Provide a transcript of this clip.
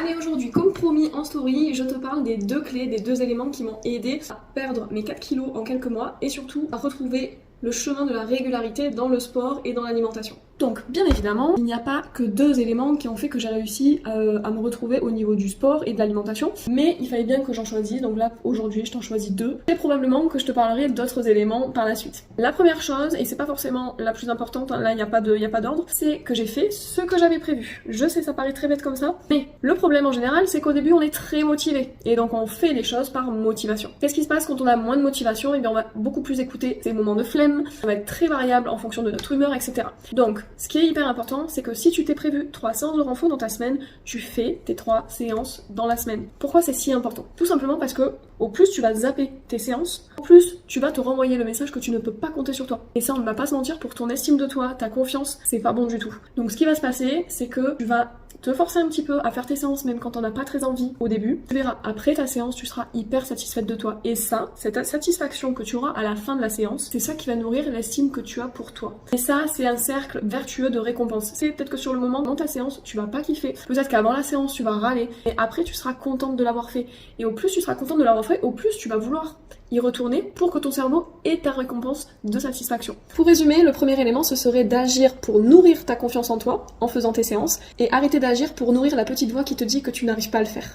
Allez, aujourd'hui, comme promis en story, je te parle des deux clés, des deux éléments qui m'ont aidé à perdre mes 4 kilos en quelques mois et surtout à retrouver le chemin de la régularité dans le sport et dans l'alimentation. Donc, bien évidemment, il n'y a pas que deux éléments qui ont fait que j'ai réussi à me retrouver au niveau du sport et de l'alimentation, mais il fallait bien que j'en choisisse, donc là, aujourd'hui, je t'en choisis deux. Et probablement que je te parlerai d'autres éléments par la suite. La première chose, et c'est pas forcément la plus importante, hein, là, il n'y a pas d'ordre, c'est que j'ai fait ce que j'avais prévu. Je sais, ça paraît très bête comme ça, mais le problème en général, c'est qu'au début, on est très motivé, et donc on fait les choses par motivation. Qu'est-ce qui se passe quand on a moins de motivation? Et bien, on va beaucoup plus écouter ces moments de flemme, ça va être très variable en fonction de notre humeur, etc. Donc, ce qui est hyper important, c'est que si tu t'es prévu 3 séances de renfo dans ta semaine, tu fais tes 3 séances dans la semaine. Pourquoi c'est si important? Tout simplement parce que au plus tu vas zapper tes séances, au plus tu vas te renvoyer le message que tu ne peux pas compter sur toi. Et ça, on ne va pas se mentir, pour ton estime de toi, ta confiance, c'est pas bon du tout. Donc ce qui va se passer, c'est que tu vas te forcer un petit peu à faire tes séances même quand t'en as pas très envie au début. Tu verras, après ta séance, tu seras hyper satisfaite de toi. Et ça, cette satisfaction que tu auras à la fin de la séance, c'est ça qui va nourrir l'estime que tu as pour toi. Et ça, c'est un cercle vertueux de récompense. C'est peut-être que sur le moment, dans ta séance, tu vas pas kiffer. Peut-être qu'avant la séance, tu vas râler. Et après, tu seras contente de l'avoir fait. Et au plus tu seras contente de l'avoir fait, au plus tu vas vouloir y retourner pour que ton cerveau ait ta récompense de satisfaction. Pour résumer, le premier élément, ce serait d'agir pour nourrir ta confiance en toi en faisant tes séances et arrêter d'agir pour nourrir la petite voix qui te dit que tu n'arrives pas à le faire.